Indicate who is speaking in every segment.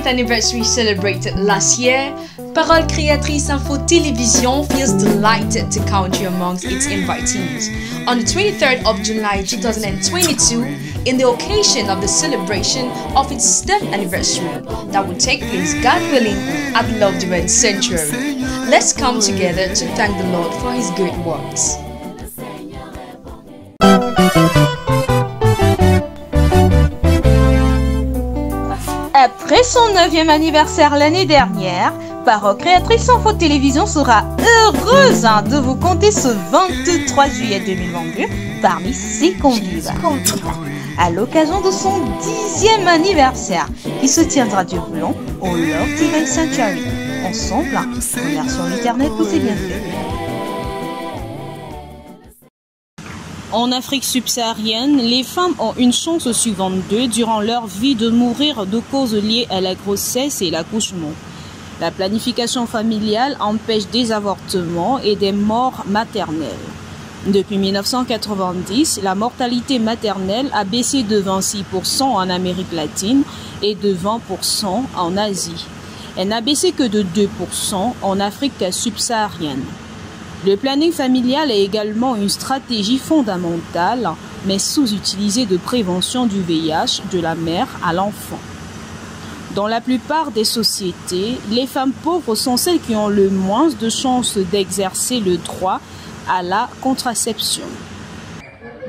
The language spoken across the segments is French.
Speaker 1: 10th anniversary celebrated last year, Parole Créatrice Info Télévision feels delighted to count you amongst its invitees on the 23rd of July 2022 in the occasion of the celebration of its 10th anniversary that will take place, God willing, at Love Divine Sanctuary. Let's come together to thank the Lord for His great works.
Speaker 2: Après son 9e anniversaire l'année dernière, Parole Créatrice Info Télévision sera heureuse de vous compter ce 23 juillet 2022 parmi ses convives. À l'occasion de son 10e anniversaire qui se tiendra du voulant au Love Divine Sanctuary. Ensemble, remercions l'Éternel pour ses bienfaits. En Afrique subsaharienne, les femmes ont une chance sur 22 durant leur vie de mourir de causes liées à la grossesse et l'accouchement. La planification familiale empêche des avortements et des morts maternelles. Depuis 1990, la mortalité maternelle a baissé de 26% en Amérique latine et de 20% en Asie. Elle n'a baissé que de 2% en Afrique subsaharienne. Le planning familial est également une stratégie fondamentale, mais sous-utilisée de prévention du VIH de la mère à l'enfant. Dans la plupart des sociétés, les femmes pauvres sont celles qui ont le moins de chances d'exercer le droit à la contraception.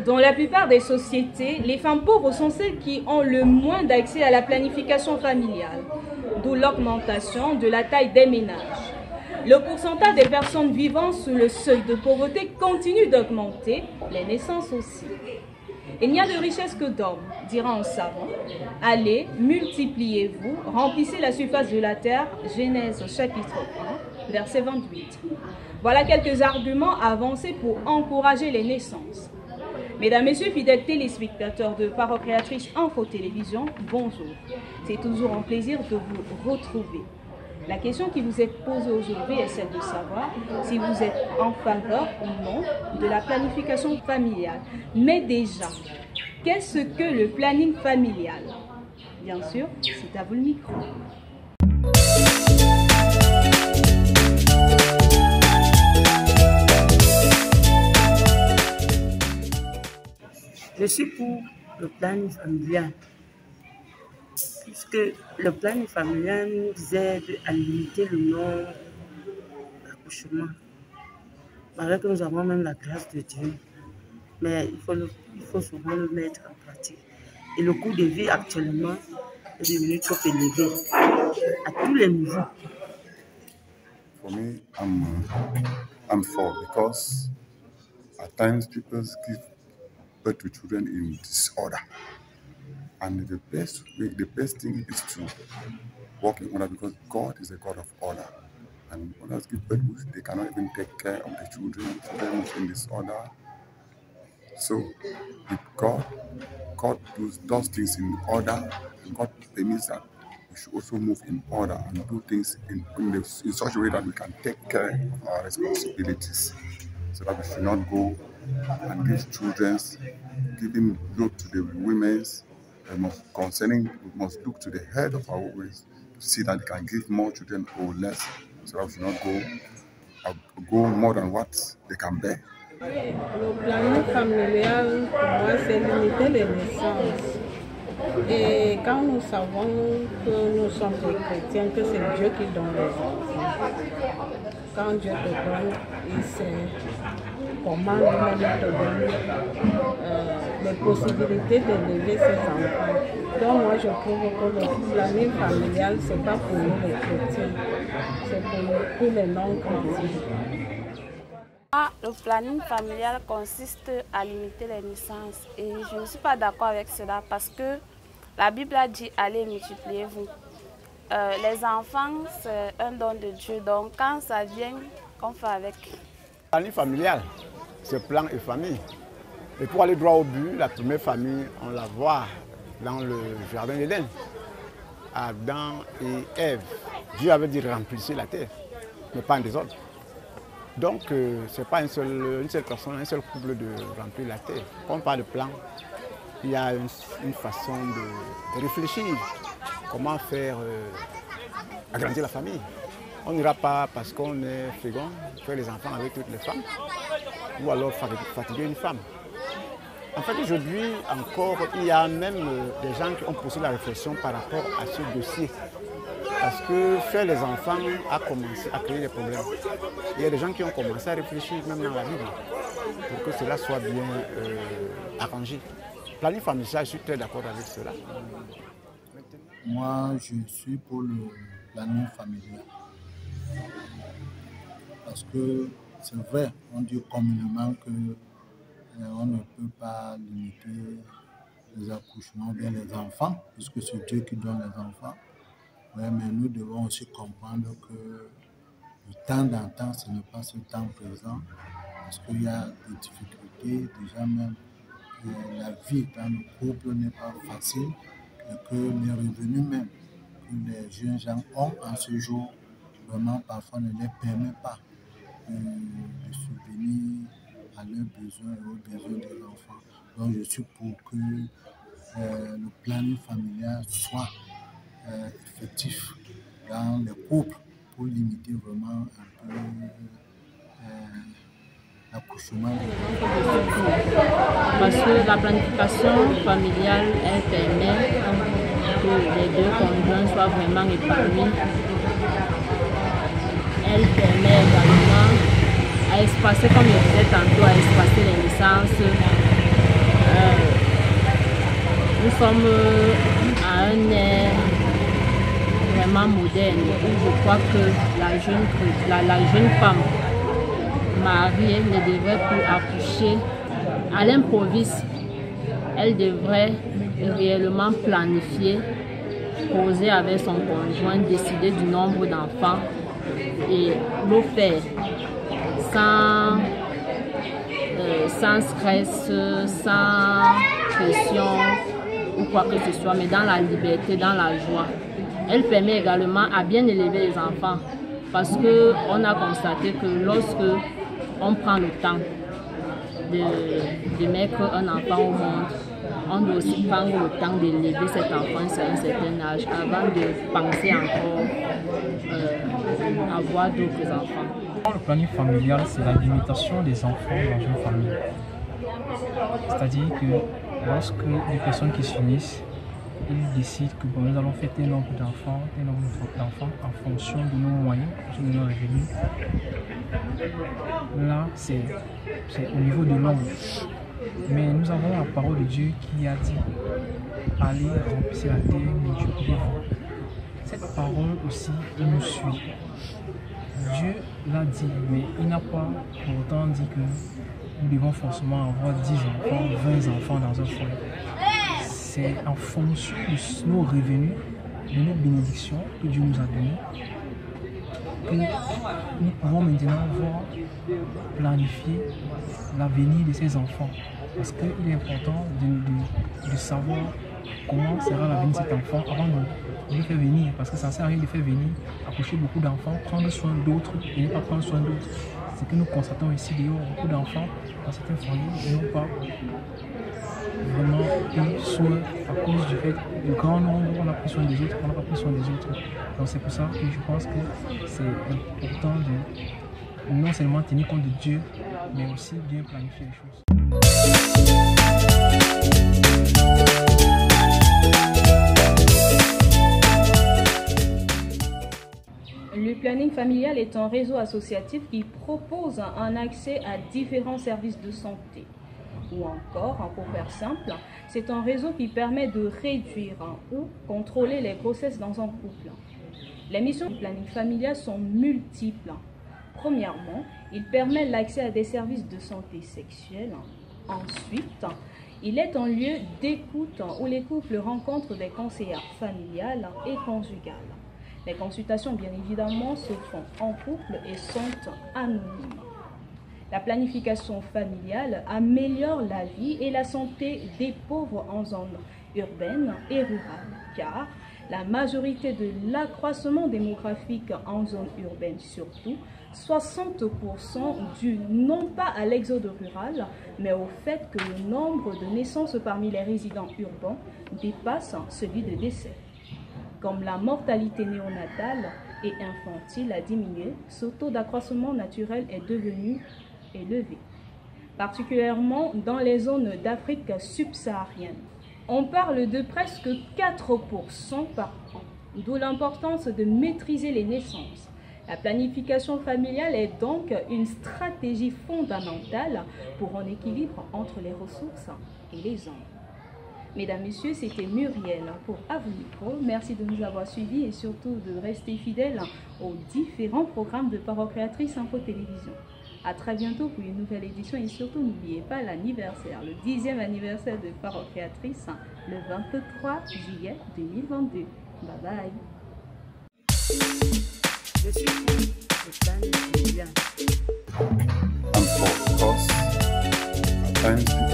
Speaker 2: Dans la plupart des sociétés, les femmes pauvres sont celles qui ont le moins d'accès à la planification familiale, d'où l'augmentation de la taille des ménages. Le pourcentage des personnes vivant sous le seuil de pauvreté continue d'augmenter, les naissances aussi. Il n'y a de richesse que d'hommes, dira un savant. Allez, multipliez-vous, remplissez la surface de la terre. Genèse chapitre 1, verset 28. Voilà quelques arguments avancés pour encourager les naissances. Mesdames, Messieurs, fidèles téléspectateurs de Parole Créatrice Info Télévision, bonjour. C'est toujours un plaisir de vous retrouver. La question qui vous est posée aujourd'hui est celle de savoir si vous êtes en faveur ou non de la planification familiale. Mais déjà, qu'est-ce que le planning familial? Bien sûr, c'est à vous le micro.
Speaker 3: Je suis pour le planning familial, puisque le planning familial nous aide à limiter le nombre d'accouchements. Malgré que nous avons même la grâce de Dieu, mais il faut souvent le mettre en pratique. Et le coût de vie actuellement est devenu trop élevé à tous les niveaux.
Speaker 4: For me, I'm for, because at times people give birth to children in disorder, and the best thing is to walk in order, because God is a God of order. And when others give birth, they cannot even take care of the children in disorder. So if God does things in order, and God permits that we should also move in order and do things in such a way that we can take care of our responsibilities, so that we should not go and give giving load to the women's. We must look to the head of our women to see that they can give more children or less, so that we should not go more than what they can bear.
Speaker 5: Le planning familial, pour moi, c'est limiter les naissances. Et quand nous savons que nous sommes des chrétiens, que c'est Dieu qui donne les enfants, quand Dieu te donne, il sait comment lui-même te donne les possibilités d'élever ses enfants. Donc moi, je trouve que le planning familial, ce n'est pas pour nous les chrétiens, c'est pour tous les non-chrétiens.
Speaker 6: Le planning familial consiste à limiter les naissances et je ne suis pas d'accord avec cela parce que la Bible a dit allez multipliez-vous. Les enfants c'est un don de Dieu, donc quand ça vient, qu'on fait avec.
Speaker 7: Le planning familial, c'est plan et famille. Et pour aller droit au but, la première famille, on la voit dans le jardin d'Éden. Adam et Ève. Dieu avait dit remplissez la terre, mais pas en désordre. Donc, ce n'est pas une seule personne, un seul couple de remplir la terre. Quand on parle de plan, il y a une façon de réfléchir. comment faire agrandir la famille. On n'ira pas parce qu'on est fécond faire les enfants avec toutes les femmes ou alors fatiguer une femme. En fait, aujourd'hui encore, il y a même des gens qui ont poussé la réflexion par rapport à ce dossier. Parce que faire les enfants a commencé à créer des problèmes. Il y a des gens qui ont commencé à réfléchir même dans la Bible pour que cela soit bien arrangé. Planning familial, je suis très d'accord avec cela.
Speaker 8: Moi, je suis pour le planning familial. Parce que c'est vrai, on dit communément qu'on ne peut pas limiter les accouchements bien les enfants, puisque c'est Dieu qui donne les enfants. Ouais, mais nous devons aussi comprendre que de temps en temps, ce n'est pas ce temps présent, parce qu'il y a des difficultés, déjà même la vie dans le couple n'est pas facile, et que les revenus même que les jeunes gens ont en ce jour, vraiment parfois ne les permet pas de subvenir à leurs besoins et aux besoins des enfants. Donc je suis pour que le planning familial soit effectif dans les couples pour limiter vraiment un peu l'accouchement.
Speaker 5: Parce que la planification familiale, elle permet que les deux conjoints soient vraiment épanouis. Elle permet également à espacer, comme je disais tantôt, à espacer les naissances. Nous sommes à un ère vraiment moderne où je crois que la jeune femme mariée ne devrait plus accoucher à l'improviste. Elle devrait réellement planifier, poser avec son conjoint, décider du nombre d'enfants et le faire sans stress, sans pression ou quoi que ce soit, mais dans la liberté, dans la joie. Elle permet également à bien élever les enfants parce qu'on a constaté que lorsque on prend le temps de mettre un enfant au monde, on doit aussi prendre le temps d'élever cet enfant à un certain âge avant de penser encore avoir d'autres enfants.
Speaker 9: Le planning familial, c'est la limitation des enfants dans une famille. C'est-à-dire que lorsque les personnes qui s'unissent, ils décident que bon, nous allons faire tel nombre d'enfants en fonction de nos moyens, en fonction de nos revenus. Là, c'est au niveau de l'homme. Mais nous avons la parole de Dieu qui a dit « Allez, remplissez la terre, multipliez-vous ». Cette parole aussi, elle nous suit. Dieu l'a dit, mais il n'a pas pour autant dit que nous devons forcément avoir 10 enfants, 20 enfants dans un foyer. C'est en fonction de nos revenus, de nos bénédictions que Dieu nous a données, que nous pouvons maintenant voir planifier l'avenir de ces enfants. Parce qu'il est important de savoir comment sera l'avenir de cet enfant avant de le faire venir. Parce que ça ne sert à rien de faire venir, accoucher beaucoup d'enfants, prendre soin d'autres et ne pas prendre soin d'autres. C'est que nous constatons ici d'ailleurs beaucoup d'enfants dans certains foyers et non pas vraiment pris soin à cause du fait du grand nombre, on a pris soin des autres, on n'a pas pris soin des autres. Donc c'est pour ça que je pense que c'est important de non seulement tenir compte de Dieu, mais aussi bien planifier les choses.
Speaker 2: Le planning familial est un réseau associatif qui propose un accès à différents services de santé. Ou encore, pour faire simple, c'est un réseau qui permet de réduire ou contrôler les grossesses dans un couple. Les missions du planning familial sont multiples. Premièrement, il permet l'accès à des services de santé sexuelle. Ensuite, il est un lieu d'écoute où les couples rencontrent des conseillères familiales et conjugales. Les consultations, bien évidemment, se font en couple et sont anonymes. La planification familiale améliore la vie et la santé des pauvres en zone urbaine et rurale, car la majorité de l'accroissement démographique en zone urbaine surtout, 60% dû non pas à l'exode rural, mais au fait que le nombre de naissances parmi les résidents urbains dépasse celui de décès. comme la mortalité néonatale et infantile a diminué, ce taux d'accroissement naturel est devenu élevé, particulièrement dans les zones d'Afrique subsaharienne. On parle de presque 4% par an, d'où l'importance de maîtriser les naissances. La planification familiale est donc une stratégie fondamentale pour un équilibre entre les ressources et les hommes. Mesdames, Messieurs, c'était Muriel pour Avonico. Merci de nous avoir suivis et surtout de rester fidèles aux différents programmes de Parole Créatrice Info Télévision. À très bientôt pour une nouvelle édition et surtout n'oubliez pas l'anniversaire, le 10e anniversaire de Parole Créatrice, le 23 juillet 2022. Bye bye.
Speaker 3: Je suis pour le plan familial.
Speaker 4: And for us, at times people